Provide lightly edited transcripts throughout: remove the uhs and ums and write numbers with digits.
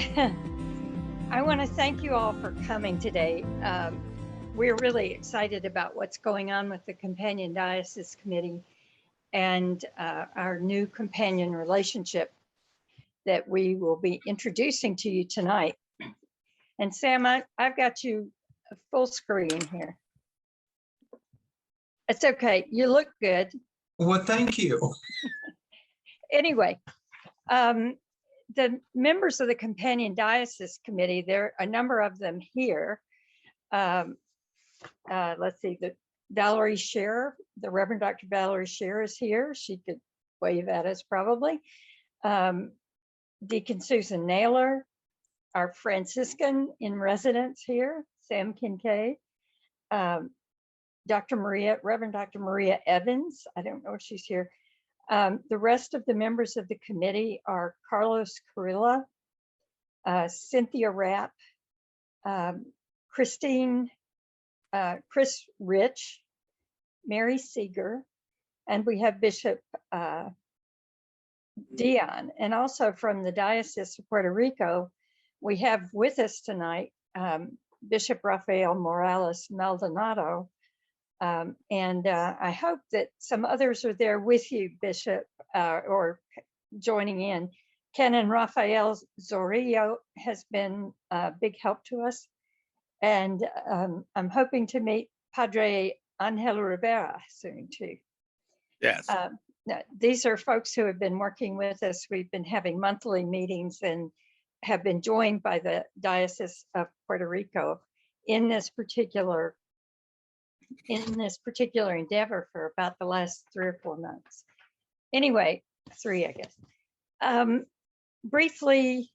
I want to thank you all for coming today. We're really excited about what's going on with the Companion Diocese Committee and our new companion relationship that we will be introducing to you tonight. And Sam, I've got you full screen here. It's okay. You look good. Well, thank you. Anyway, the members of the Companion Diocese Committee, there are a number of them here. Let's see, Valerie Scherer, the Reverend Dr. Valerie Scherer is here. She could wave at us probably. Deacon Susan Naylor, our Franciscan in residence here, Sam Kincaid. Reverend Dr. Maria Evans, I don't know if she's here. The rest of the members of the committee are Carlos Carrilla, Cynthia Rapp, Chris Rich, Mary Seeger, and we have Bishop Dion. And also from the Diocese of Puerto Rico, we have with us tonight Bishop Rafael Morales Maldonado. And I hope that some others are there with you, Bishop, or joining in. Canon Rafael Zorillo has been a big help to us. And I'm hoping to meet Padre Angel Rivera soon too. Yes. These are folks who have been working with us. We've been having monthly meetings and have been joined by the Diocese of Puerto Rico in this particular endeavor for about the last 3 or 4 months. Anyway, 3, I guess. Briefly,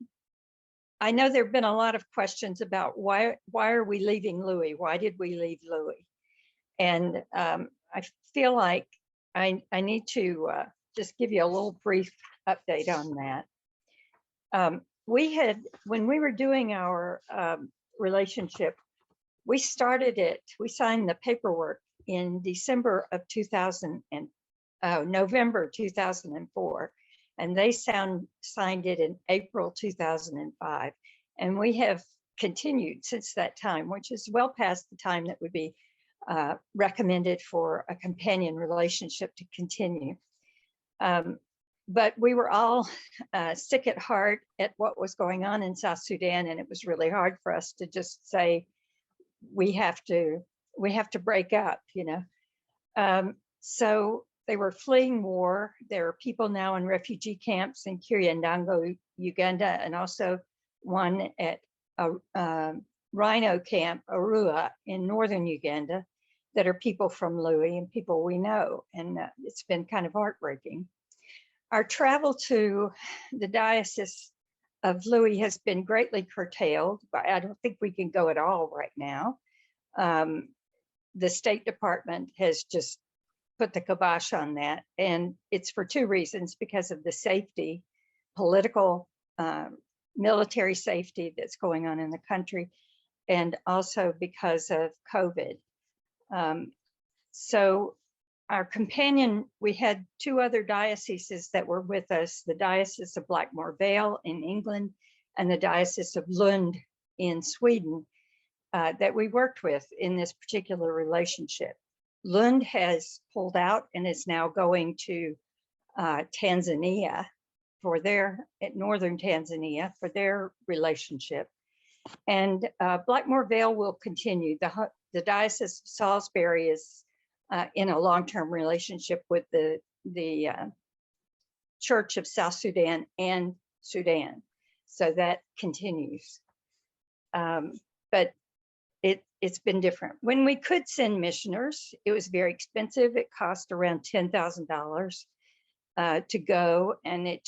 I know there have been a lot of questions about why are we leaving Louis? Why did we leave Louis? And I feel like I need to just give you a little brief update on that. When we were doing our relationship, we signed the paperwork in November 2004, and they signed it in April 2005. And we have continued since that time, which is well past the time that would be recommended for a companion relationship to continue. But we were all sick at heart at what was going on in South Sudan, and it was really hard for us to just say, we have to break up, you know. So they were fleeing war. There are people now in refugee camps in Kiryandango, Uganda, and also one at a Rhino camp, Arua, in northern Uganda, that are people from Louis and people we know. And it's been kind of heartbreaking. Our travel to the Diocese of Louis has been greatly curtailed, but I don't think we can go at all right now. The State Department has just put the kibosh on that, and it's for 2 reasons: because of the safety, political, military safety that's going on in the country, and also because of COVID. So our companion, we had 2 other dioceses that were with us, the Diocese of Blackmore Vale in England and the Diocese of Lund in Sweden, that we worked with in this particular relationship. Lund has pulled out and is now going to Tanzania northern Tanzania for their relationship. And Blackmore Vale will continue. The Diocese of Salisbury is in a long-term relationship with the Church of South Sudan and Sudan. So that continues. But it's been different. When we could send missioners, it was very expensive. It cost around $10,000 to go, and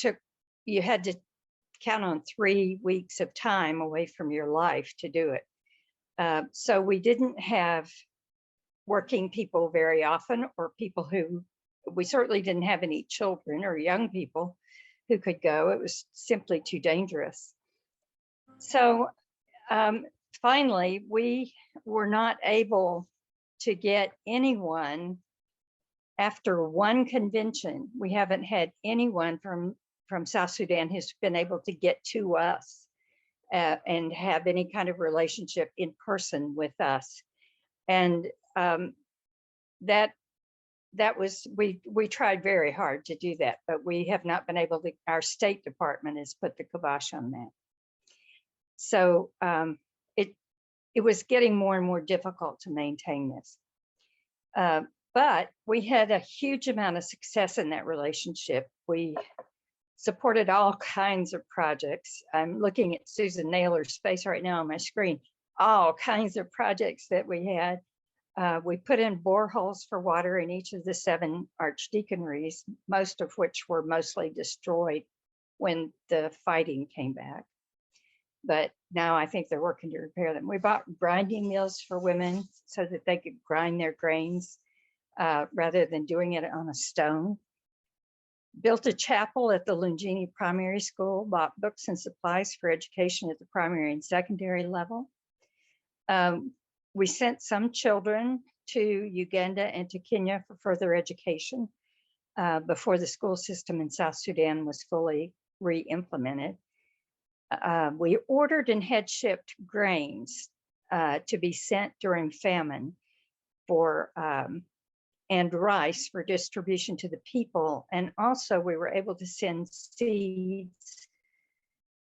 you had to count on 3 weeks of time away from your life to do it. So we didn't have working people very often, or people we certainly didn't have any children or young people who could go. It was simply too dangerous. So finally, we were not able to get anyone after one convention. We haven't had anyone from South Sudan who's been able to get to us and have any kind of relationship in person with us. And that was, we tried very hard to do that, but we have not been able to. Our State Department has put the kibosh on that. So it was getting more and more difficult to maintain this. But we had a huge amount of success in that relationship. We supported all kinds of projects. I'm looking at Susan Naylor's face right now on my screen. All kinds of projects that we had. We put in boreholes for water in each of the 7 archdeaconries, most of which were mostly destroyed when the fighting came back. But now I think they're working to repair them. We bought grinding mills for women so that they could grind their grains rather than doing it on a stone. Built a chapel at the Lungini Primary School, bought books and supplies for education at the primary and secondary level. We sent some children to Uganda and to Kenya for further education before the school system in South Sudan was fully re-implemented. We ordered and had shipped grains to be sent during famine for and rice for distribution to the people. And also we were able to send seeds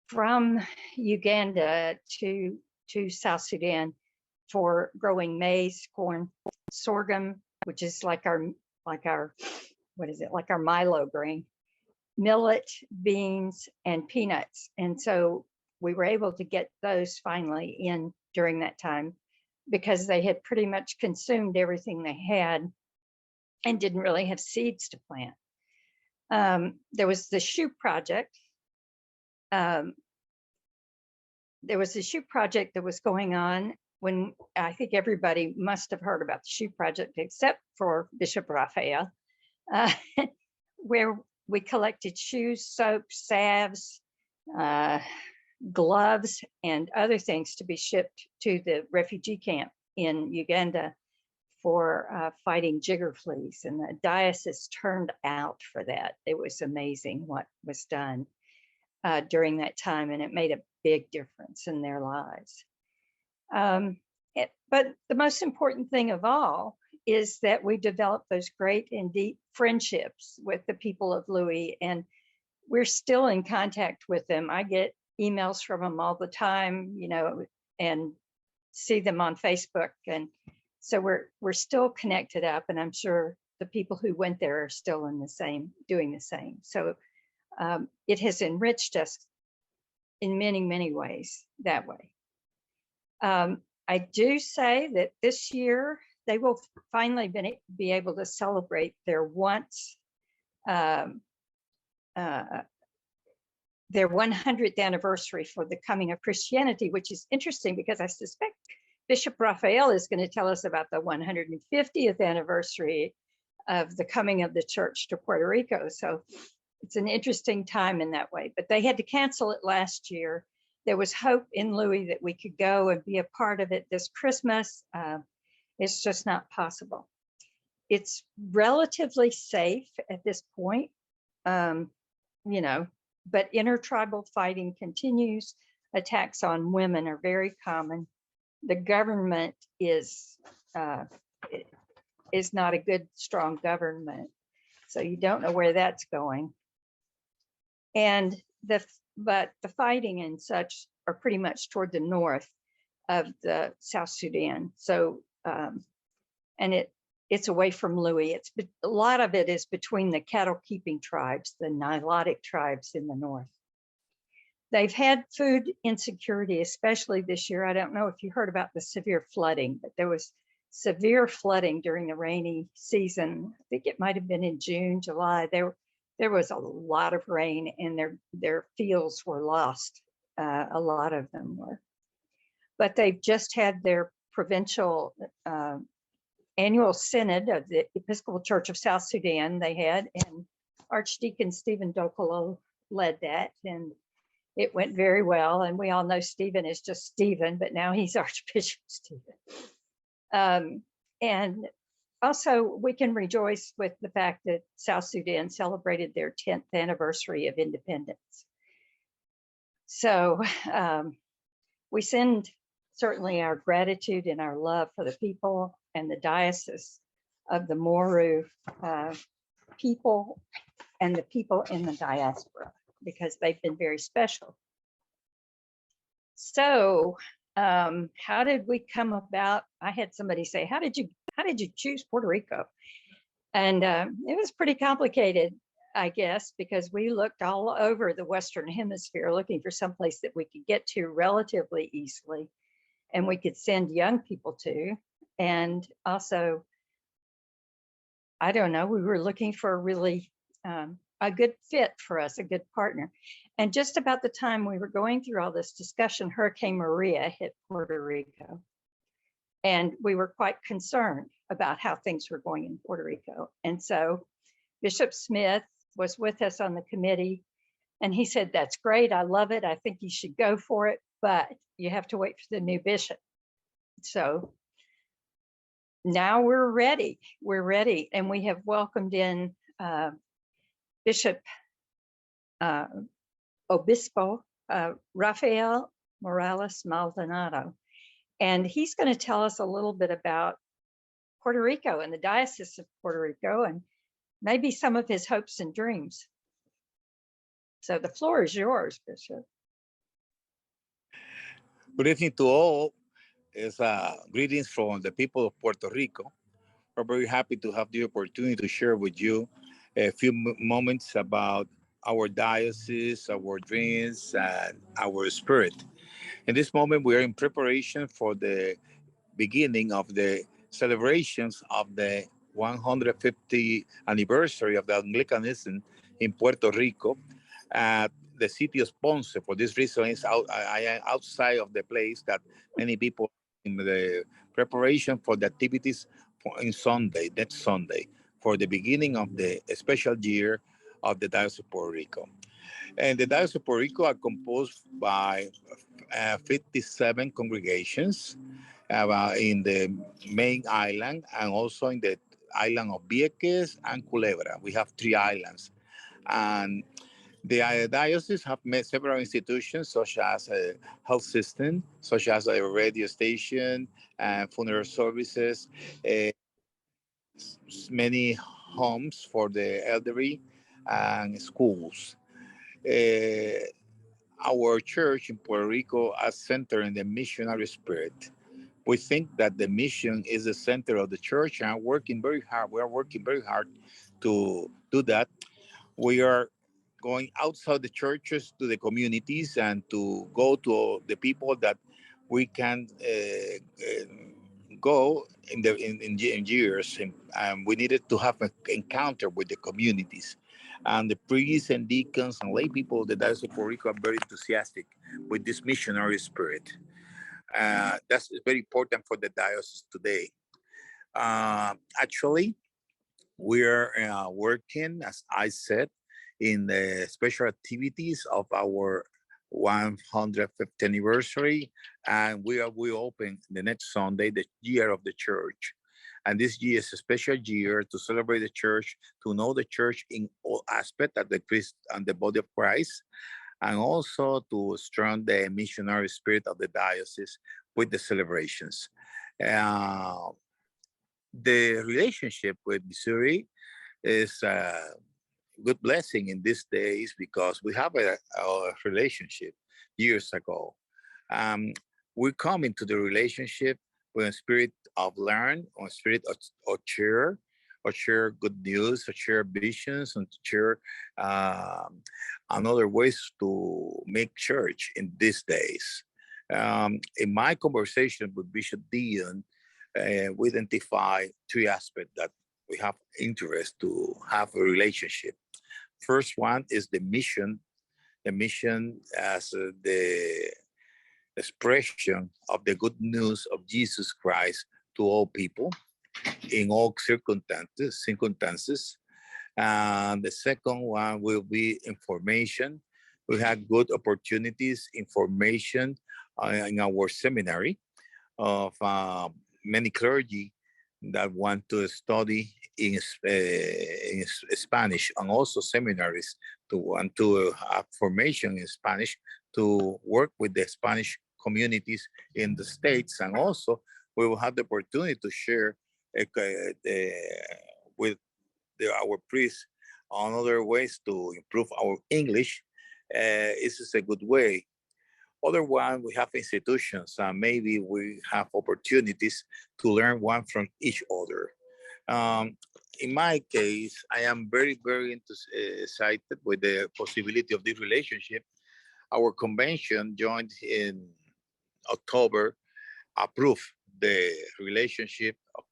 from Uganda to South Sudan for growing maize, corn, sorghum, which is like our what is it, like our Milo grain, millet, beans, and peanuts. And so we were able to get those finally in during that time because they had pretty much consumed everything they had and didn't really have seeds to plant. There was the shoe project. There was a shoe project that was going on when I think everybody must have heard about the shoe project except for Bishop Rafael, where we collected shoes, soap, salves, gloves, and other things to be shipped to the refugee camp in Uganda for fighting jigger fleas. And the diocese turned out for that. It was amazing what was done during that time, and it made a big difference in their lives. But the most important thing of all is that we developed those great and deep friendships with the people of Louis, and we're still in contact with them. I get emails from them all the time, you know, and see them on Facebook. And so we're still connected up, and I'm sure the people who went there are still in the same, doing the same. So it has enriched us in many, many ways that way. I do say that this year they will finally be able to celebrate their 100th anniversary for the coming of Christianity, which is interesting because I suspect Bishop Rafael is going to tell us about the 150th anniversary of the coming of the church to Puerto Rico. So it's an interesting time in that way, but they had to cancel it last year. There was hope in Louis that we could go and be a part of it this Christmas. It's just not possible. It's relatively safe at this point, you know, but intertribal fighting continues. Attacks on women are very common. The government is not a good, strong government. So you don't know where that's going. And but the fighting and such are pretty much toward the north of the South Sudan. So, and it's away from Louis. A lot of it is between the cattle keeping tribes, the Nilotic tribes in the north. They've had food insecurity, especially this year. I don't know if you heard about the severe flooding, but there was severe flooding during the rainy season. I think it might have been in June, July. There was a lot of rain, and their fields were lost. A lot of them were. But they've just had their provincial annual synod of the Episcopal Church of South Sudan. They had, and Archdeacon Stephen Dokolo led that, and it went very well. And we all know Stephen is just Stephen, but now he's Archbishop Stephen. And also, we can rejoice with the fact that South Sudan celebrated their 10th anniversary of independence. So we send certainly our gratitude and our love for the people and the diocese of the Moru people and the people in the diaspora, because they've been very special. So how did we come about? I had somebody say, how did you choose Puerto Rico? And it was pretty complicated, I guess, because we looked all over the Western Hemisphere looking for someplace that we could get to relatively easily and we could send young people to. And also, I don't know, we were looking for a really a good fit for us, a good partner. And just about the time we were going through all this discussion, Hurricane Maria hit Puerto Rico. And we were quite concerned about how things were going in Puerto Rico. And so Bishop Smith was with us on the committee, and he said, that's great, I love it, I think you should go for it, but you have to wait for the new bishop. So now we're ready, and we have welcomed in Bishop Obispo Rafael Morales Maldonado. And he's going to tell us a little bit about Puerto Rico and the Diocese of Puerto Rico and maybe some of his hopes and dreams. So the floor is yours, Bishop. Good evening to all. It's greetings from the people of Puerto Rico. We're very happy to have the opportunity to share with you a few moments about our diocese, our dreams, and our spirit. In this moment, we are in preparation for the beginning of the celebrations of the 150th anniversary of the Anglicanism in Puerto Rico. The city of Ponce, for this reason, is outside of the place that many people in the preparation for the activities next Sunday, for the beginning of the special year of the Diocese of Puerto Rico. And the Diocese of Puerto Rico are composed by 57 congregations in the main island and also in the island of Vieques and Culebra. We have 3 islands. And the diocese have met several institutions such as a health system, such as a radio station, funeral services, many homes for the elderly, and schools. Our church in Puerto Rico is centered in the missionary spirit. We think that the mission is the center of the church, and working very hard. We are working very hard to do that. We are going outside the churches to the communities and to go to the people that we can go in years. And we needed to have an encounter with the communities. And the priests and deacons and lay people of the Diocese of Puerto Rico are very enthusiastic with this missionary spirit. That's very important for the diocese today. Actually, we're working, as I said, in the special activities of our 150th anniversary, and we open the next Sunday the year of the church. And this year is a special year to celebrate the church, to know the church in all aspects of the Christ and the body of Christ, and also to strengthen the missionary spirit of the diocese with the celebrations. The relationship with Missouri is a good blessing in these days because we have a relationship years ago. We come into the relationship with a spirit of learn, or spirit of share, or share good news, or share visions, and to share another ways to make church in these days. In my conversation with Bishop Dion, we identify 3 aspects that we have interest to have a relationship. First one is the mission as the expression of the good news of Jesus Christ to all people in all circumstances. And the second one will be information. We had good opportunities, information in our seminary of many clergy that want to study in Spanish, and also seminaries to want to have formation in Spanish to work with the Spanish communities in the States. And also, we will have the opportunity to share with our priests on other ways to improve our English. This is a good way. Other one, we have institutions, and maybe we have opportunities to learn one from each other. In my case, I am very, very excited with the possibility of this relationship. Our convention joined in October, approved the relationship of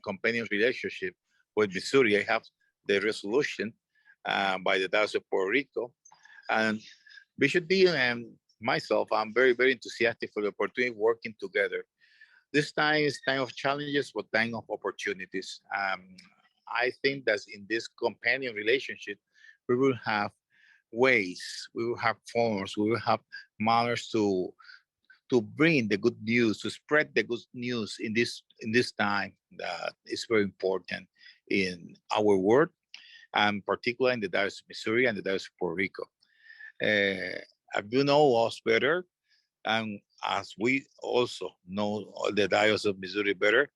companion relationship with Missouri. I have the resolution by the Diocese of Puerto Rico, and Bishop Dion and myself, I'm very, very enthusiastic for the opportunity of working together. This time is time of challenges, but time of opportunities. I think that in this companion relationship, we will have ways, we will have forms, we will have manners to bring the good news, to spread the good news in this time that is very important in our world, and particularly in the Diocese of Missouri and the Diocese of Puerto Rico. As you know us better, and as we also know the Diocese of Missouri better,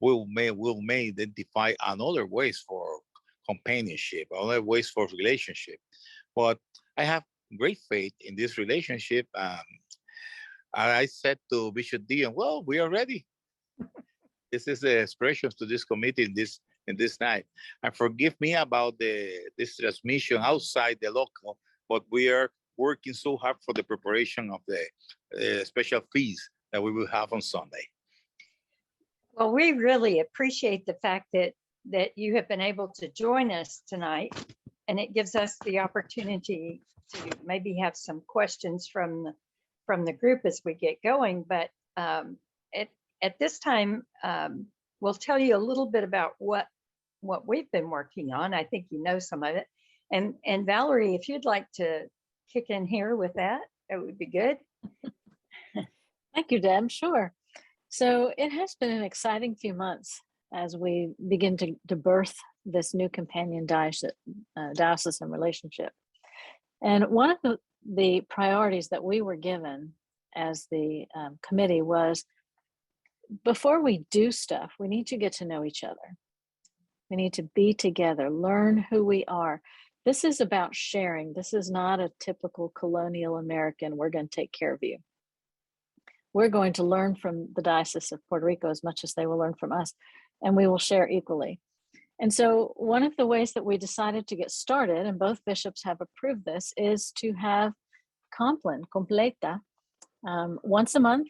we may identify another ways for companionship, other ways for relationship. But I have great faith in this relationship. And I said to Bishop Dion, well, we are ready. This is the expressions to this committee in this night. And forgive me about this transmission outside the local, but we are working so hard for the preparation of the special feast that we will have on Sunday. Well, we really appreciate the fact that you have been able to join us tonight, and it gives us the opportunity to maybe have some questions from the group as we get going. But at this time, we'll tell you a little bit about what we've been working on. I think you know some of it. And Valerie, if you'd like to kick in here with that, it would be good. Thank you, Deb. Sure. So it has been an exciting few months as we begin to birth this new companion diocesan relationship. And one of the priorities that we were given as the committee was, before we do stuff, we need to get to know each other. We need to be together, learn who we are. This is about sharing. This is not a typical colonial American, we're going to take care of you. We're going to learn from the Diocese of Puerto Rico as much as they will learn from us, and we will share equally. And so one of the ways that we decided to get started, and both bishops have approved this, is to have Compline, Completa, once a month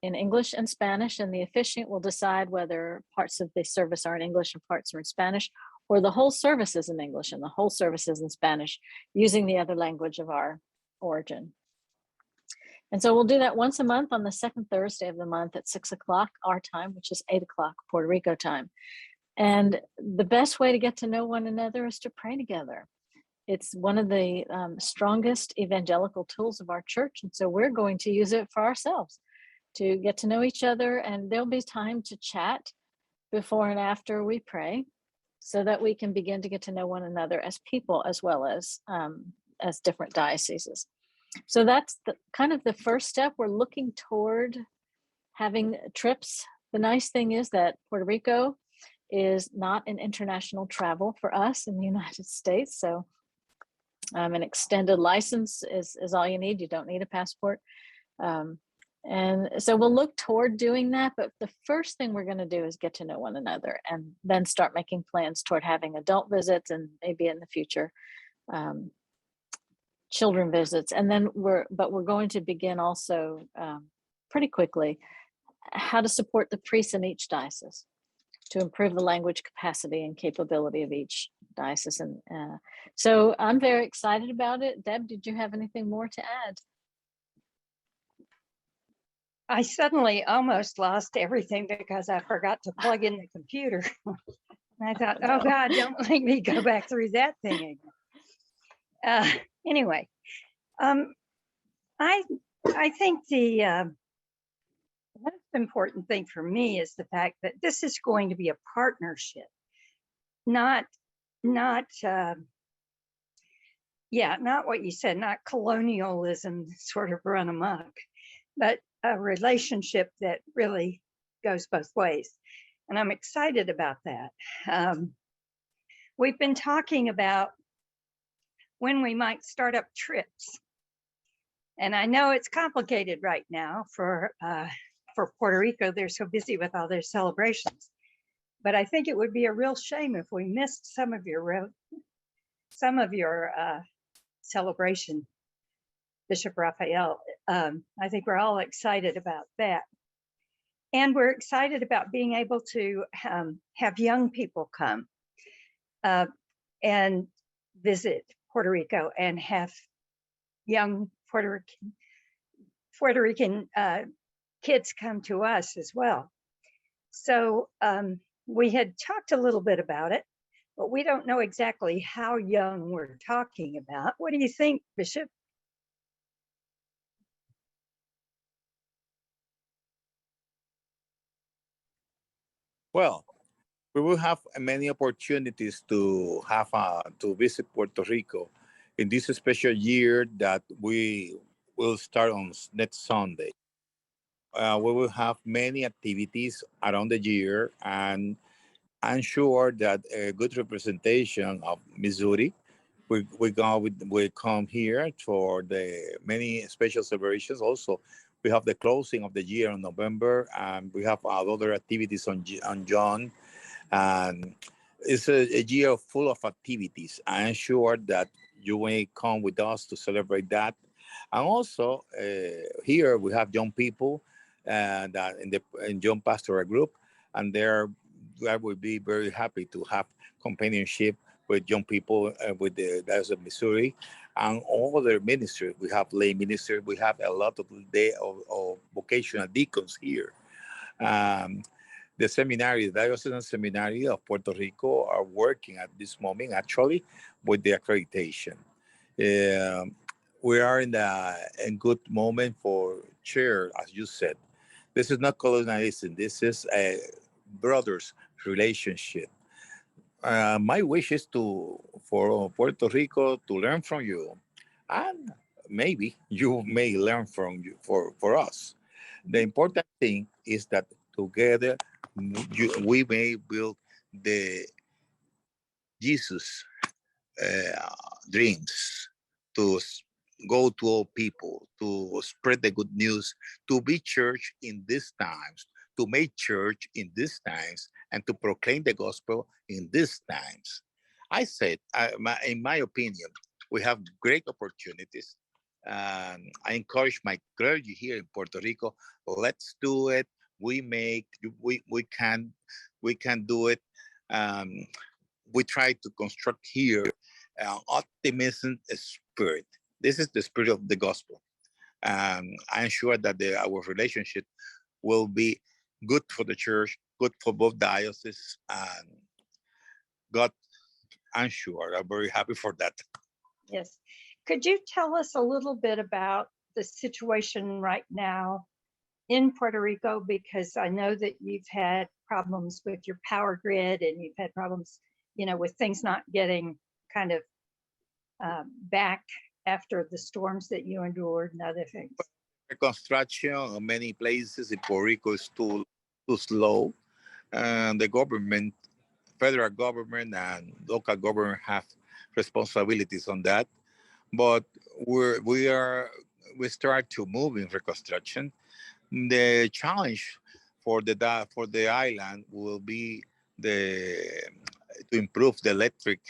in English and Spanish, and the officiant will decide whether parts of the service are in English and parts are in Spanish, or the whole service is in English and the whole service is in Spanish, using the other language of our origin. And so we'll do that once a month on the second Thursday of the month at 6 o'clock our time, which is 8 o'clock Puerto Rico time. And the best way to get to know one another is to pray together. It's one of the strongest evangelical tools of our church. And so we're going to use it for ourselves to get to know each other. And there'll be time to chat before and after we pray so that we can begin to get to know one another as people as well as different dioceses. So that's kind of the first step. We're looking toward having trips. The nice thing is that Puerto Rico is not an international travel for us in the United States. So an extended license is all you need. You don't need a passport. And so we'll look toward doing that. But the first thing we're going to do is get to know one another and then start making plans toward having adult visits and maybe in the future children visits. And then we're going to begin also pretty quickly how to support the priests in each diocese to improve the language capacity and capability of each diocese. And so I'm very excited about it. Deb, did you have anything more to add? I suddenly almost lost everything because I forgot to plug in the computer. And I thought, oh God, don't make me go back through that thing again. Anyway, I think the most important thing for me is the fact that this is going to be a partnership, not what you said, not colonialism sort of run amok, but a relationship that really goes both ways. And I'm excited about that. We've been talking about when we might start up trips. And I know it's complicated right now for Puerto Rico. They're so busy with all their celebrations. But I think it would be a real shame if we missed some of your celebration, Bishop Rafael. I think we're all excited about that. And we're excited about being able to have young people come and visit Puerto Rico and have young Puerto Rican kids come to us as well. So we had talked a little bit about it, but we don't know exactly how young we're talking about. What do you think, Bishop? Well, we will have many opportunities to have to visit Puerto Rico in this special year that we will start on next Sunday. We will have many activities around the year, and I'm sure that a good representation of Missouri we come here for the many special celebrations. Also, we have the closing of the year in November, and we have other activities on June. And it's a year full of activities. I'm sure that you may come with us to celebrate that. And also, here we have young people that in young pastoral group, and I will be very happy to have companionship with young people with the Diocese of Missouri and all other ministries. We have lay ministers. We have a lot of vocational deacons here. The seminary, the Diocesan Seminary of Puerto Rico are working at this moment actually with the accreditation. We are in a good moment for chair, as you said. This is not colonialism. This is a brothers relationship. My wish is for Puerto Rico to learn from you, and maybe you may learn from you for us. The important thing is that together we may build the Jesus dreams to go to all people, to spread the good news, to be church in these times, to make church in these times, and to proclaim the gospel in these times. I said, in my opinion, we have great opportunities. I encourage my clergy here in Puerto Rico. Let's do it. We can do it. We try to construct here optimism spirit. This is the spirit of the gospel. I'm sure that our relationship will be good for the church, good for both dioceses, and God, I'm sure, I'm very happy for that. Yes. Could you tell us a little bit about the situation right now in Puerto Rico? Because I know that you've had problems with your power grid, and you've had problems, with things not getting kind of back after the storms that you endured and other things. Construction in many places in Puerto Rico is too slow, and the government, federal government and local government have responsibilities on that. But we start to move in reconstruction. The challenge for the island will be to improve the electric,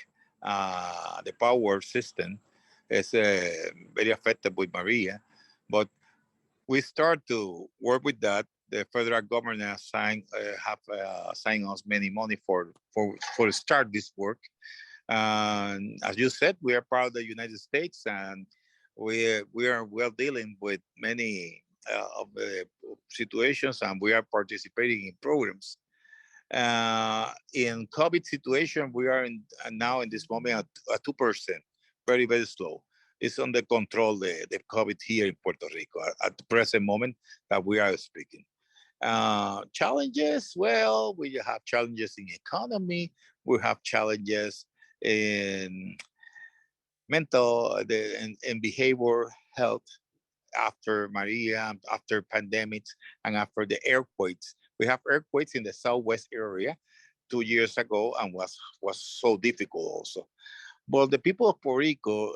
the power system. It's very affected with Maria, but we start to work with that. The federal government have assigned us many money for start this work. And as you said, we are part of the United States, and we are well dealing with many of the situations, and we are participating in programs. In COVID situation, we are now in this moment at 2%, very, very slow. It's under control, the COVID here in Puerto Rico at the present moment that we are speaking. Challenges, well, we have challenges in economy, we have challenges in mental and behavior health, after Maria, after pandemics, and after the earthquakes. We have earthquakes in the southwest area 2 years ago, and was so difficult also. But the people of Puerto Rico,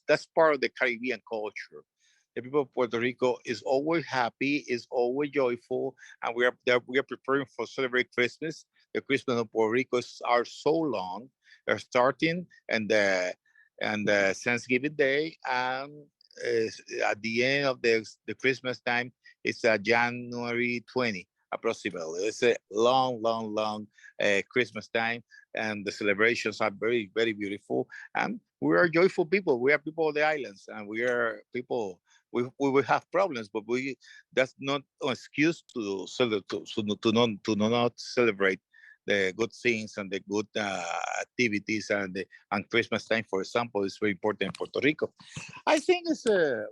that's part of the Caribbean culture. The people of Puerto Rico is always happy, is always joyful, and we are preparing for celebrate Christmas. The Christmas of Puerto Rico are so long. They're starting and the Thanksgiving Day, and at the end of the Christmas time, it's January 20 approximately. It's a long, long, long Christmas time, and the celebrations are very, very beautiful. And we are joyful people. We are people of the islands, and we are people. We will have problems, but that's not an excuse to not celebrate the good things and the good activities and Christmas time, for example, is very important in Puerto Rico. I think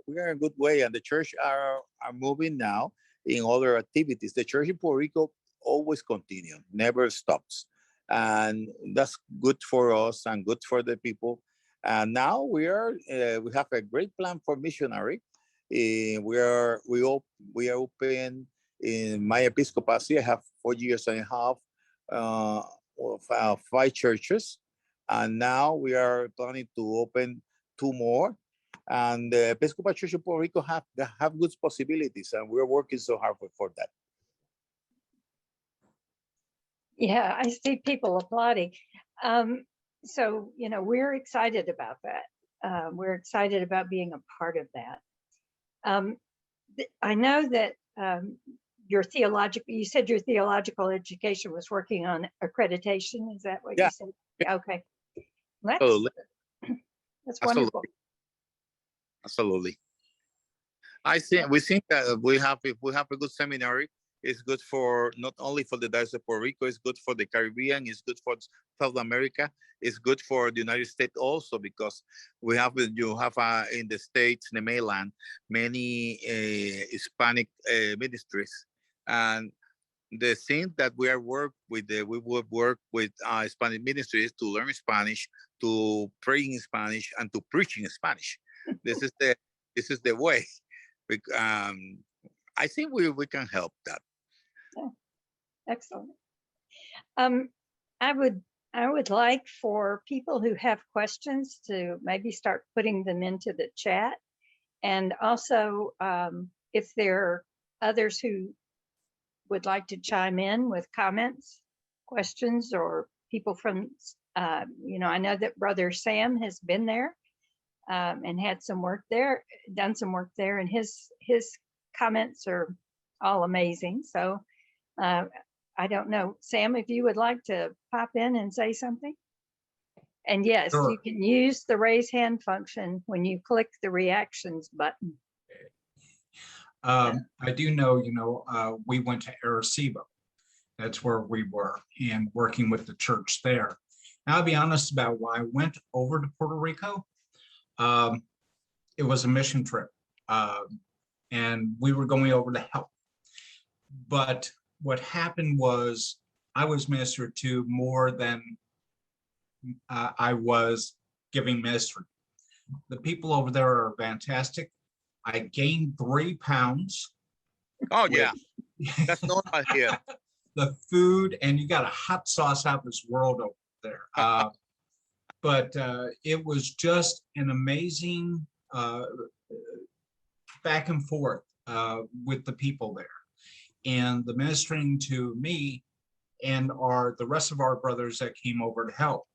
we are in a good way, and the church are moving now in other activities. The church in Puerto Rico always continue, never stops, and that's good for us and good for the people. And now we have a great plan for missionary. We are open in my episcopacy. I have 4 years and a half of 5 churches, and now we are planning to open 2 more. And the Episcopal Church of Puerto Rico have good possibilities, and we're working so hard for that. Yeah, I see people applauding. So, we're excited about that. We're excited about being a part of that. I know that you said your theological education was working on accreditation. Is that what you said? Yeah. Okay. Absolutely. That's wonderful. Absolutely. We think that if we have a good seminary, it's good for not only for the Diocese of Puerto Rico, it's good for the Caribbean, it's good for South America, it's good for the United States also, because you have in the States, in the mainland, many Hispanic ministries. And the thing that we would work with Hispanic ministries to learn Spanish, to pray in Spanish, and to preach in Spanish. This is the way. I think we can help that. Yeah. Excellent. I would like for people who have questions to maybe start putting them into the chat, and also if there are others who would like to chime in with comments, questions, or people from I know that Brother Sam has been there and had some work there, done some work there, and his comments are all amazing. So I don't know, Sam, if you would like to pop in and say something. And yes, sure. You can use the raise hand function when you click the reactions button. I do know, we went to Arecibo. That's where we were, and working with the church there. Now, I'll be honest about why I went over to Puerto Rico. It was a mission trip, and we were going over to help. But what happened was I was ministered to more than I was giving ministry. The people over there are fantastic. I gained 3 pounds. Oh, yeah. That's normal here. The food, and you got a hot sauce out of this world over there. But it was just an amazing back and forth with the people there. And the ministering to me and the rest of our brothers that came over to help,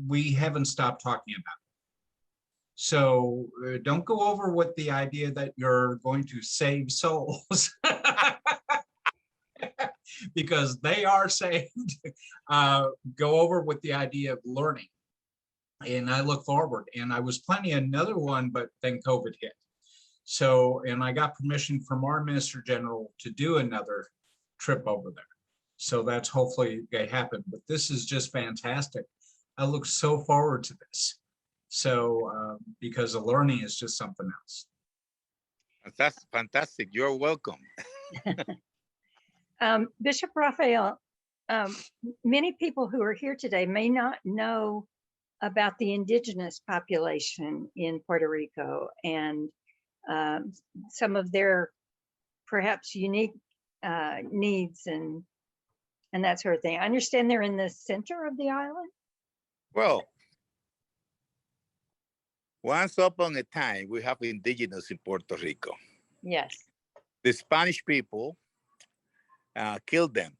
we haven't stopped talking about it. So don't go over with the idea that you're going to save souls because they are saved. Go over with the idea of learning. And I look forward. And I was planning another one, but then COVID hit. So, and I got permission from our Minister General to do another trip over there. So that's hopefully going to happen. But this is just fantastic. I look so forward to this. So, because the learning is just something else. That's fantastic. You're welcome. Bishop Rafael, many people who are here today may not know about the indigenous population in Puerto Rico and some of their perhaps unique needs and that sort of thing. I understand they're in the center of the island. Well, once upon a time, we have indigenous in Puerto Rico. Yes. The Spanish people killed them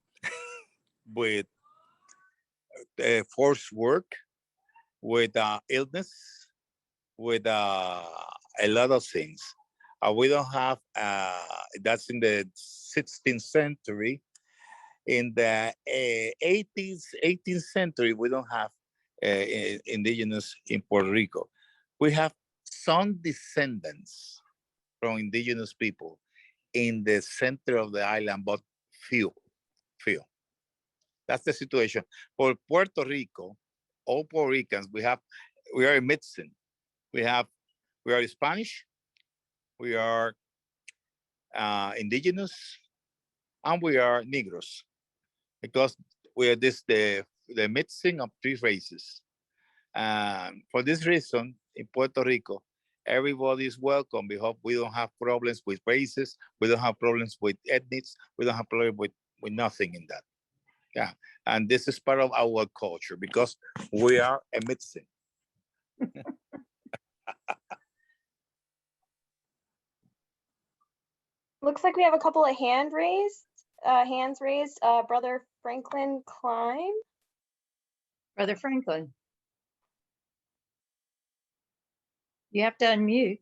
with forced work, with illness, with a lot of things. We don't have, that's in the 16th century. In the 18th century, we don't have indigenous in Puerto Rico. We have some descendants from indigenous people in the center of the island, but few. That's the situation. For Puerto Rico, all Puerto Ricans, we are a mixing. We are Spanish, we are indigenous, and we are Negros, because we are the mixing of three races. For this reason, in Puerto Rico, everybody is welcome because we don't have problems with races, we don't have problems with ethnics, we don't have problems with nothing in that. Yeah, and this is part of our culture because we are a mixing. Looks like we have a couple of hands raised. Brother Franklin Klein. Brother Franklin. You have to unmute.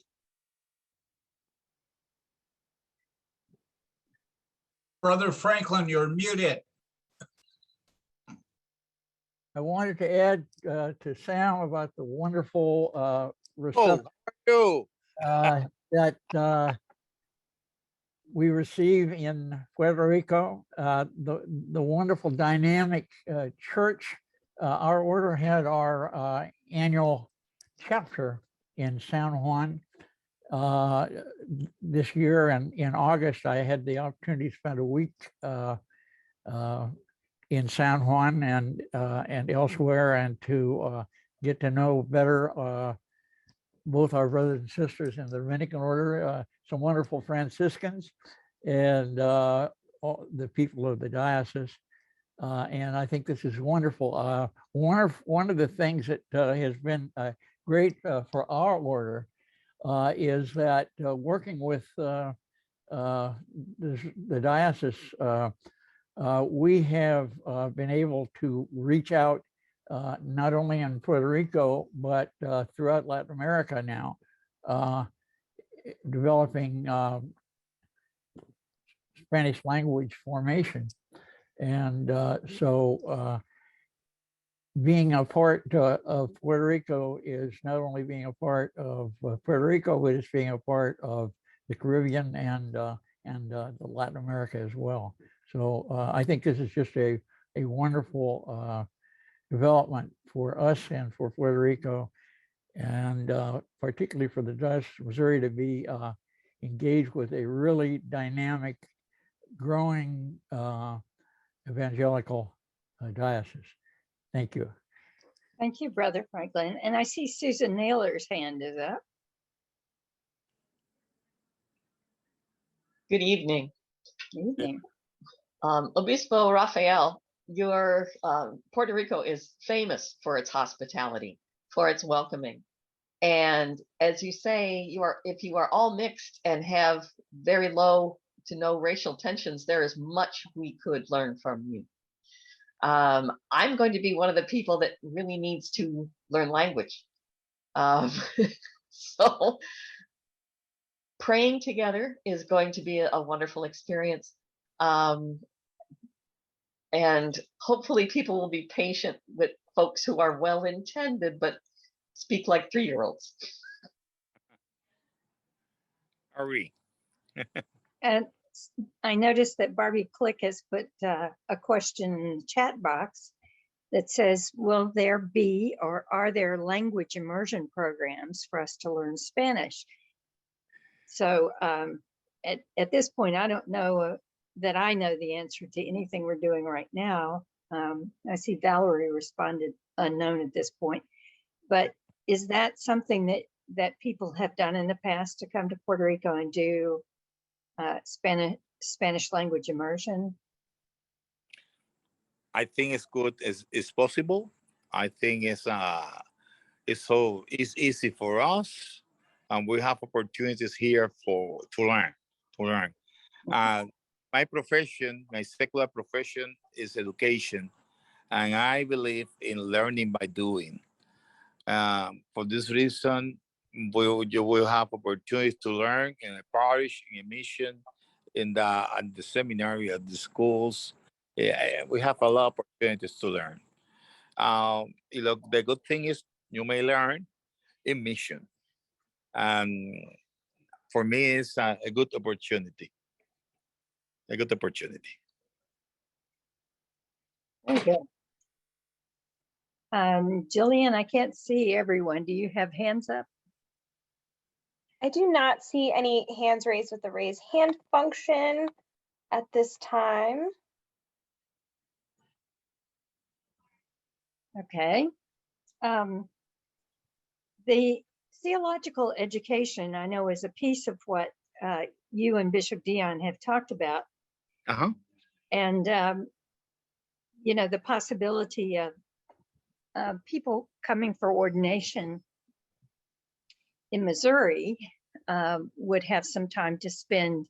Brother Franklin, you're muted. I wanted to add to Sam about the wonderful reception that we receive in Puerto Rico, the wonderful dynamic church. Our order had our annual chapter in San Juan this year, and in August I had the opportunity to spend a week in San Juan and elsewhere, and to get to know better both our brothers and sisters in the Dominican order, some wonderful Franciscans, and all the people of the diocese. And I think this is wonderful. One of the things that has been great for our order is that working with the diocese, we have been able to reach out not only in Puerto Rico, but throughout Latin America now, developing Spanish language formation. And so being a part of Puerto Rico is not only being a part of Puerto Rico, but it's being a part of the Caribbean and the Latin America as well. So I think this is just a wonderful development for us and for Puerto Rico, and particularly for the Diocese of Missouri to be engaged with a really dynamic, growing evangelical diocese. Thank you. Thank you, Brother Franklin. And I see Susan Naylor's hand is up. Good evening. Good evening. Obispo Rafael, your Puerto Rico is famous for its hospitality, for its welcoming. And as you say, if you are all mixed and have very low to no racial tensions, there is much we could learn from you. I'm going to be one of the people that really needs to learn language. So praying together is going to be a wonderful experience. And hopefully people will be patient with folks who are well-intended, but speak like 3-year-olds. Are we? And I noticed that Barbie Click has put a question in the chat box that says, will there be or are there language immersion programs for us to learn Spanish? So at this point, I don't know that I know the answer to anything we're doing right now. I see Valerie responded unknown at this point, but is that something that that people have done in the past to come to Puerto Rico and do Spanish language immersion? I think it's good. It's possible. I think it's easy for us, and we have opportunities here to learn. My profession, my secular profession, is education, and I believe in learning by doing. For this reason, you will have opportunities to learn in a parish, in a mission, at the seminary, at the schools. Yeah, we have a lot of opportunities to learn. The good thing is you may learn in mission, and for me, it's a good opportunity. A good opportunity. Very good. Jillian, I can't see everyone. Do you have hands up? I do not see any hands raised with the raise hand function at this time. Okay. The theological education, I know, is a piece of what you and Bishop Dion have talked about. Uh-huh. And, the possibility of people coming for ordination in Missouri would have some time to spend,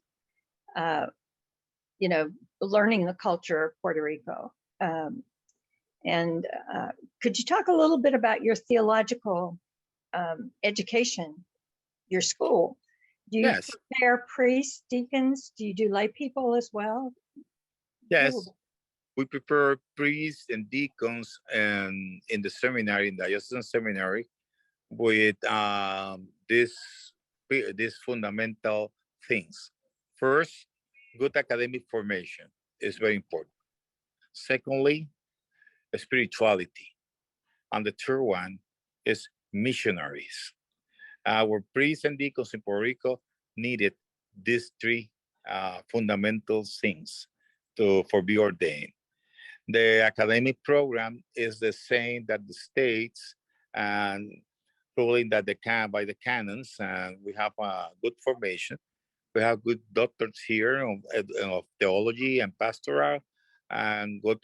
learning the culture of Puerto Rico. Could you talk a little bit about your theological education, your school? Do you Yes. prepare priests, deacons? Do you do lay people as well? Yes. We prepare priests and deacons in the seminary, in the diocesan seminary, with these fundamental things. First, good academic formation is very important. Secondly, spirituality. And the third one is missionaries. Our priests and deacons in Puerto Rico needed these three fundamental things for be ordained. The academic program is the same that the states, and ruling that by the canons, and we have a good formation. We have good doctors here of theology and pastoral, and good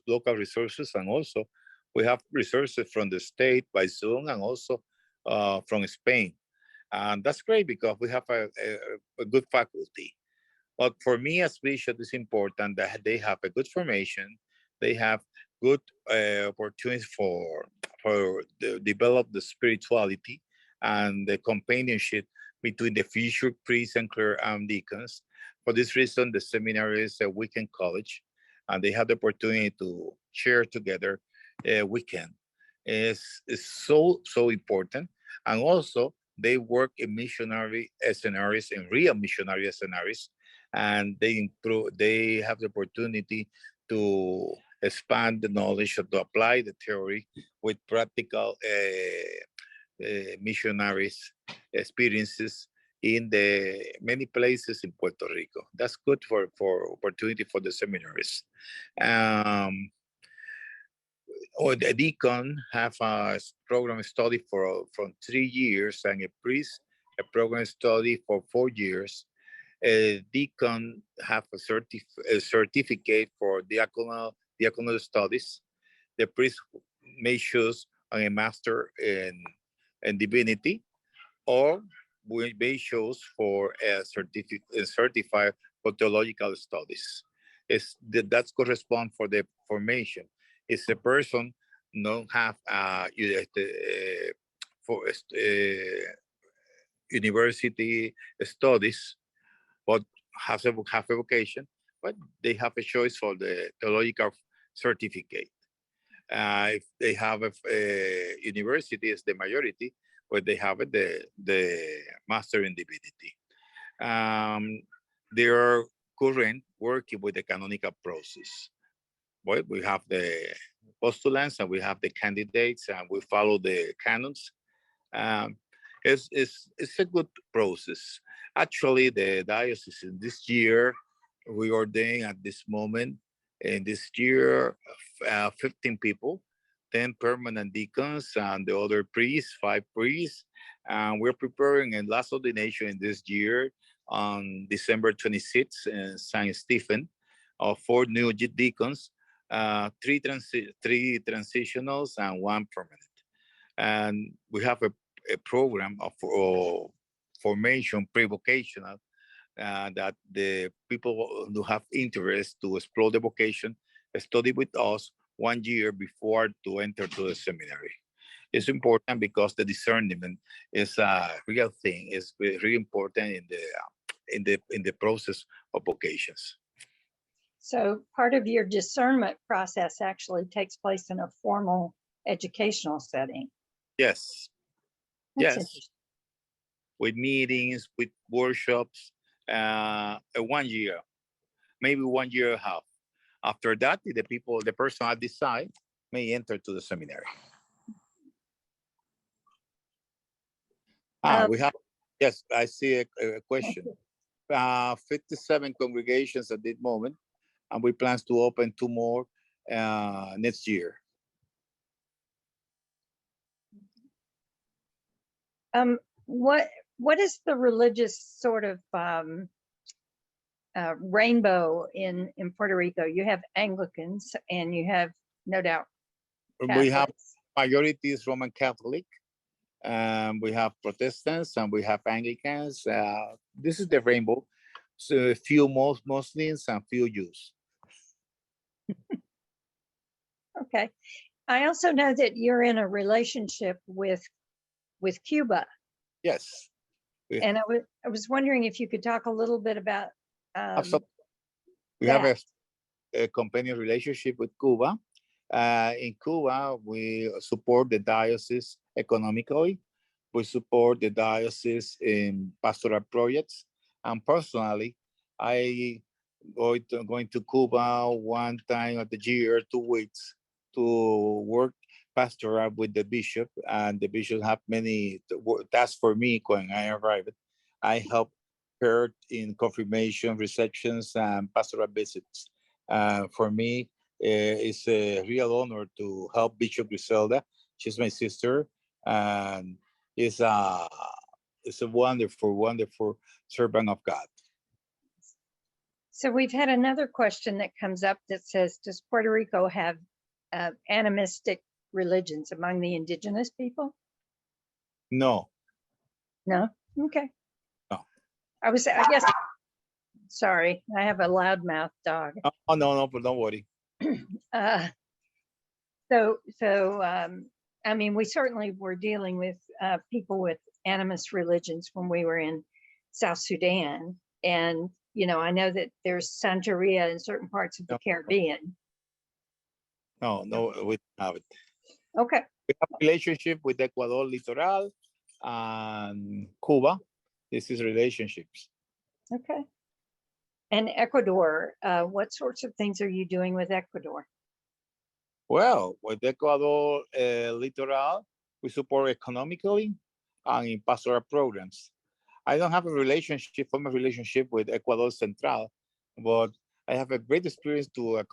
local resources, and also we have resources from the state by Zoom, and also from Spain. And that's great because we have a good faculty. But for me as bishop, it's important that they have a good formation. They have good opportunities for develop the spirituality and the companionship between the future priests and clergy and deacons. For this reason, the seminary is a weekend college, and they have the opportunity to share together a weekend. It's so important. And also, they work in missionary scenarios, in real missionary scenarios, and they have the opportunity to expand the knowledge, to apply the theory with practical missionaries experiences in the many places in Puerto Rico. That's good for opportunity for the seminaries. Or the deacon have a program study from 3 years, and a priest a program study for 4 years. A deacon have a certificate for diaconal studies. The priest may choose a master in divinity, or we may choose for a certified for theological studies. That's correspond for the formation. If a person don't have for university studies, but have a vocation, but they have a choice for the theological certificate. If they have a university is the majority, but they have the master in divinity. They are current working with the canonical process. Well, we have the postulants and we have the candidates, and we follow the canons. It's a good process. Actually, the diocese in this year, we ordain at this moment, in this year, 15 people, 10 permanent deacons, and the other priests, 5 priests, And we're preparing a last ordination this year on December 26th in St. Stephen of 4 new deacons, 3 transitionals and 1 permanent. And we have a program of formation, pre-vocational, that the people who have interest to explore the vocation study with us 1 year before to enter to the seminary. It's important because the discernment is a real thing. It's really important in the process of vocations. So part of your discernment process actually takes place in a formal educational setting. Yes. That's Yes. interesting. With meetings, with workshops, 1 year, maybe 1 year and a half. After that, the person I decide may enter to the seminary. We have, yes, I see a question. 57 congregations at this moment, and we plan to open 2 more next year. What is the religious sort of rainbow in Puerto Rico? You have Anglicans and you have, no doubt, We have Catholics. majority is Roman Catholic, we have Protestants, and we have Anglicans. This is the rainbow. So a few Muslims and few Jews. Okay. I also know that you're in a relationship with Cuba. Yes. And I was wondering if you could talk a little bit about Absolutely. We have a companion relationship with Cuba. In Cuba, we support the diocese economically. We support the diocese in pastoral projects. And personally, I going to Cuba 1 time of the year, 2 weeks, to work pastoral with the bishop. And the bishop have many tasks for me when I arrived. I help her in confirmation, receptions, and pastoral visits. For me, it's a real honor to help Bishop Griselda. She's my sister, and it's a wonderful, wonderful servant of God. So we've had another question that comes up that says, does Puerto Rico have animistic religions among the indigenous people? No. No? Okay. No. I guess, sorry, I have a loudmouth dog. Oh, no, but don't worry. I mean, we certainly were dealing with people with animist religions when we were in South Sudan. And, you know, I know that there's Santeria in certain parts of the Caribbean. No, we don't have it. Okay. We have a relationship with Ecuador Litoral and Cuba. This is relationships. Okay. And Ecuador, what sorts of things are you doing with Ecuador? Well, with Ecuador Litoral, we support economically and in pastoral programs. I don't have a formal relationship with Ecuador Central, but I have a great experience to a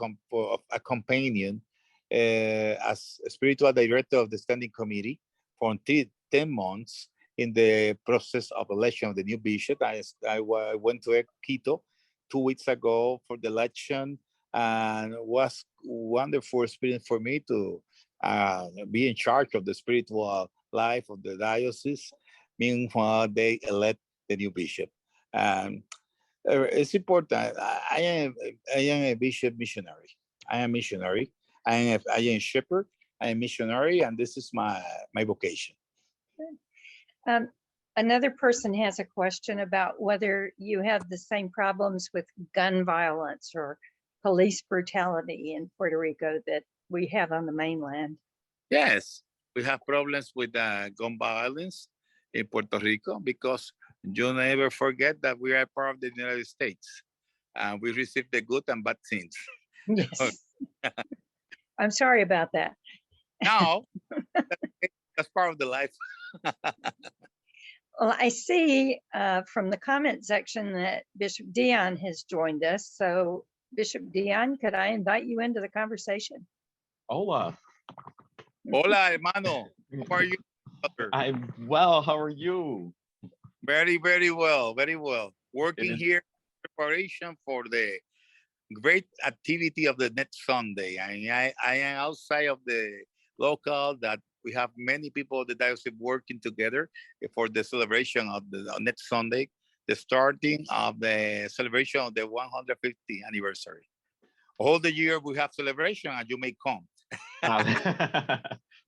companion as a spiritual director of the standing committee for 10 months in the process of election of the new bishop. I went to Quito 2 weeks ago for the election, and it was a wonderful experience for me to be in charge of the spiritual life of the diocese, meanwhile they elect the new bishop. It's important. I am a bishop missionary. I am missionary. I am a shepherd. I am missionary, and this is my vocation. Another person has a question about whether you have the same problems with gun violence or police brutality in Puerto Rico that we have on the mainland. Yes, we have problems with gun violence in Puerto Rico because you never forget that we are part of the United States and we receive the good and bad things. Yes. I'm sorry about that. No, that's part of the life. Well, I see from the comment section that Bishop Dion has joined us. So Bishop Dion, could I invite you into the conversation? Hola. Hola, hermano. How are you? brother? I'm well. How are you? Very, very well. Very well. Working is- here in preparation for the great activity of the next Sunday. I am outside of the local that we have many people of the diocese working together for the celebration of the next Sunday, the starting of the celebration of the 150th anniversary. All the year we have celebration and you may come.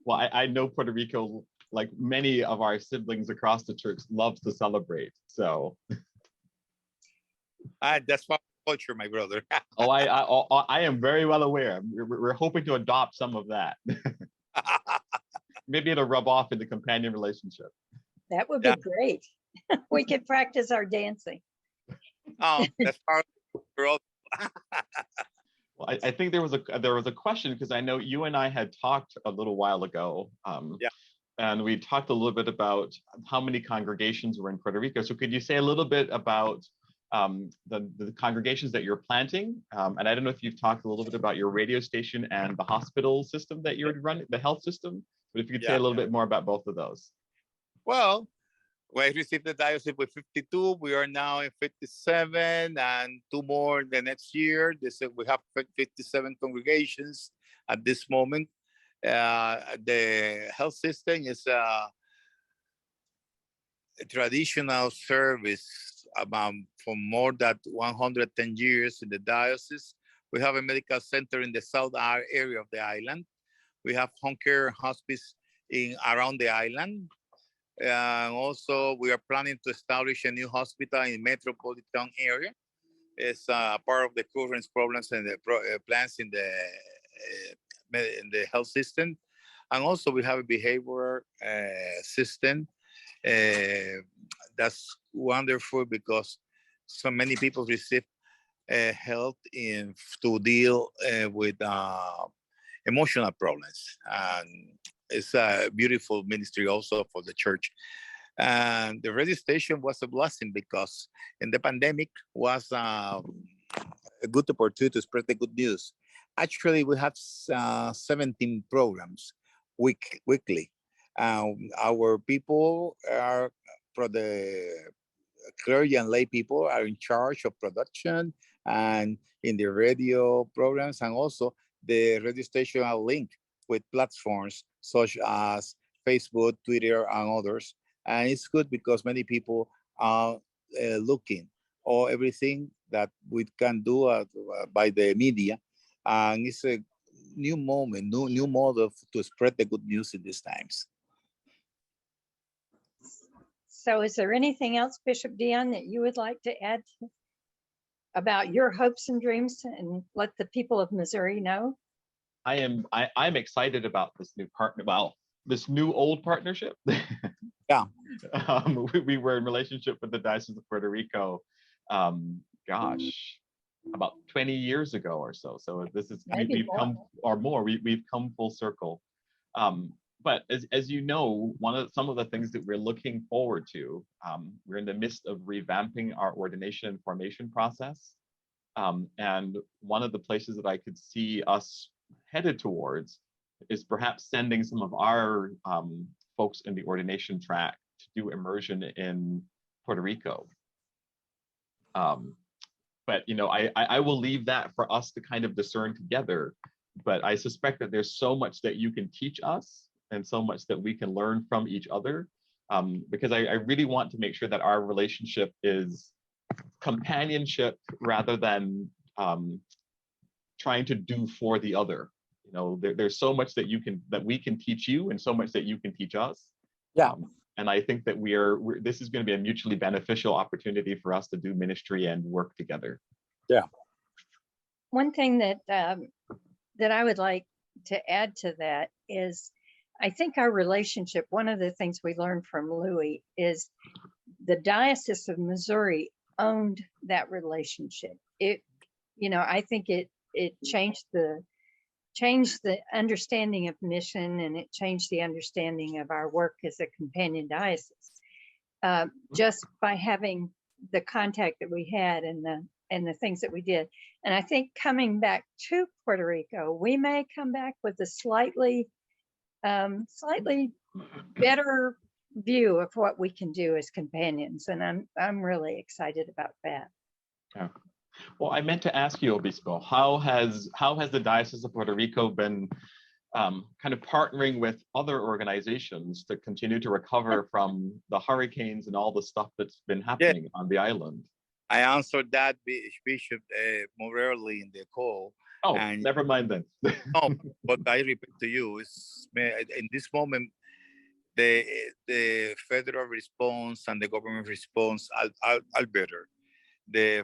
Well, I know Puerto Rico, like many of our siblings across the church, loves to celebrate. So That's my culture, my brother. I am very well aware. We're hoping to adopt some of that. Maybe it'll rub off in the companion relationship. That would be great. We could practice our dancing. That's part of the world. Well, I think there was a question because I know you and I had talked a little while ago. And we talked a little bit about how many congregations were in Puerto Rico. So could you say a little bit about the congregations that you're planting? And I don't know if you've talked a little bit about your radio station and the hospital system that you're running, the health system. But if you could say a little bit more about both of those. Well, we received the diocese with 52. We are now in 57 and 2 more the next year. We have 57 congregations at this moment. The health system is a traditional service for more than 110 years in the diocese. We have a medical center in the south area of the island. We have home care hospice around the island. And also, we are planning to establish a new hospital in the metropolitan area. It's part of the current problems and the plans in the health system. And also, we have a behavioral system. That's wonderful because so many people receive help to deal with emotional problems. And it's a beautiful ministry also for the church. And the radio station was a blessing because in the pandemic was a good opportunity to spread the good news. Actually, we have 17 programs weekly. Our people are, for the clergy and lay people, are in charge of production and in the radio programs, and also the radio station are linked with platforms such as Facebook, Twitter, and others. And it's good because many people are looking or everything that we can do by the media. And it's a new moment, new model to spread the good news in these times. So is there anything else, Bishop Dion, that you would like to add about your hopes and dreams and let the people of Missouri know? I'm excited about this new partner. Well, this new old partnership. Yeah. We were in relationship with the Diocese of Puerto Rico, about 20 years ago or so. So this is we've come full circle. But as you know, some of the things that we're looking forward to, we're in the midst of revamping our ordination and formation process. And one of the places that I could see us headed towards is perhaps sending some of our folks in the ordination track to do immersion in Puerto Rico. But I will leave that for us to kind of discern together. But I suspect that there's so much that you can teach us and so much that we can learn from each other, because I really want to make sure that our relationship is companionship rather than trying to do for the other. There's so much that we can teach you and so much that you can teach us. Yeah. And I think that this is going to be a mutually beneficial opportunity for us to do ministry and work together. Yeah. One thing that I would like to add to that is, I think our relationship, one of the things we learned from Louis is the Diocese of Missouri owned that relationship. I think it changed the understanding of mission, and it changed the understanding of our work as a companion diocese, just by having the contact that we had and the things that we did. And I think coming back to Puerto Rico, we may come back with a slightly slightly better view of what we can do as companions. And I'm really excited about that. Yeah. Well, I meant to ask you, Obispo, how has the Diocese of Puerto Rico been kind of partnering with other organizations to continue to recover from the hurricanes and all the stuff that's been happening on the island? I answered that, Bishop, more early in the call. Oh, and never mind then. no, but I repeat to you, in this moment, the federal response and the government response are better. The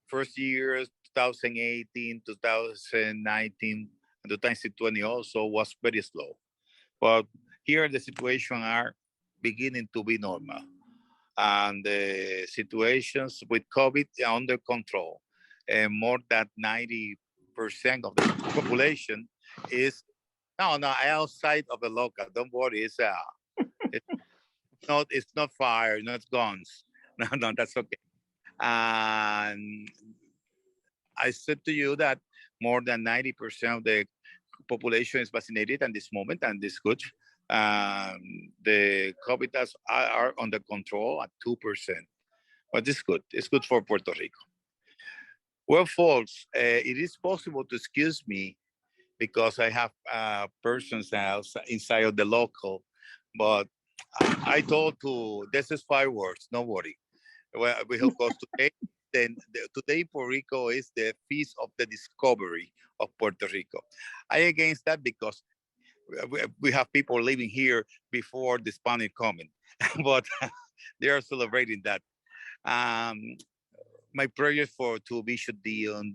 first years, 2018, 2019, and 2020 also was very slow. But here the situation are beginning to be normal. And the situations with COVID are under control. And more than 90% of the population is outside of the local. Don't worry, it's not fire, not guns. No, that's okay. And I said to you that more than 90% of the population is vaccinated at this moment, and it's good. The COVID are under control at 2%, but it's good. It's good for Puerto Rico. Well, folks, it is possible to excuse me because I have persons inside of the local, but I told to, this is fireworks, no worry. Well, we hope goes today. Then today, Puerto Rico is the feast of the discovery of Puerto Rico. I against that because we have people living here before the Spanish coming, but they are celebrating that. My prayers to Bishop Dion,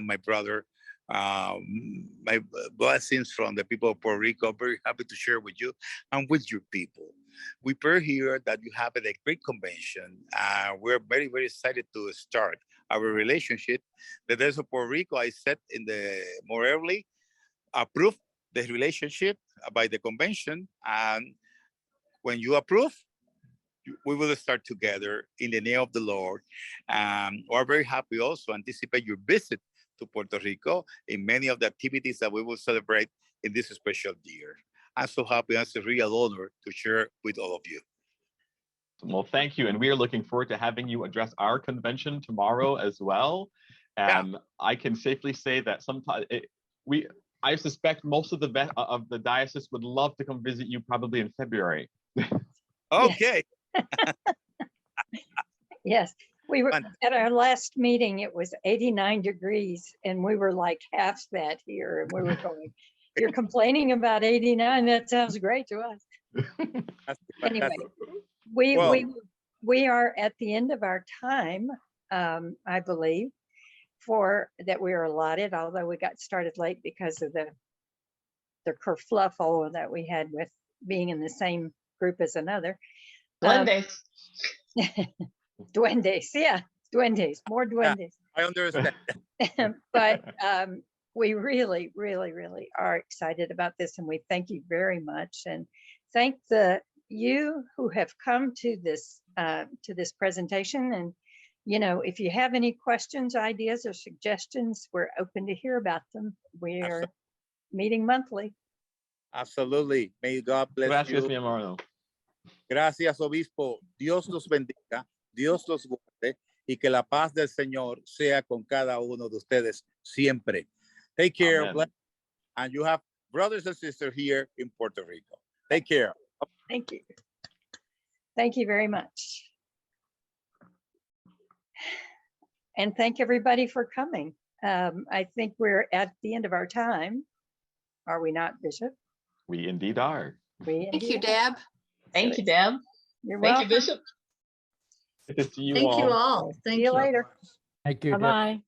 my brother, my blessings from the people of Puerto Rico. Very happy to share with you and with your people. We pray here that you have a great convention. We're very, very excited to start our relationship. The Diocese of Puerto Rico, I said in the more early, approved the relationship by the convention. And when you approve, we will start together in the name of the Lord. We're very happy also anticipate your visit to Puerto Rico in many of the activities that we will celebrate in this special year. I'm so happy, and it's a real honor to share with all of you. Well, thank you. And we are looking forward to having you address our convention tomorrow as well. I can safely say that I suspect most of the diocese would love to come visit you probably in February. Okay. Yes, we were at our last meeting, it was 89 degrees and we were like half that here, and we were going, you're complaining about 89, that sounds great to us. Anyway, we are at the end of our time, I believe, that we are allotted, although we got started late because of the kerfluffle that we had with being in the same group as another. Duendes. Duendes, more duendes. I understand. But we really, really, really are excited about this, and we thank you very much, and thank you who have come to this presentation. And if you have any questions, ideas, or suggestions, we're open to hear about them. We are meeting monthly. Absolutely. May God bless Gracias, you. mi hermano. Gracias, obispo. Dios los bendiga, Dios los guarde, y que la paz del Señor sea con cada uno de ustedes siempre. Take care. Amen. And you have brothers and sisters here in Puerto Rico. Take care. Thank you. Thank you very much. And thank everybody for coming. I think we're at the end of our time. Are we not, Bishop? We indeed are. Thank you, Deb. Thank you, Deb. You're Thank welcome. you, Bishop. Good to see you Thank all. you all. Thank See you later. Thank you. Deb. Bye-bye.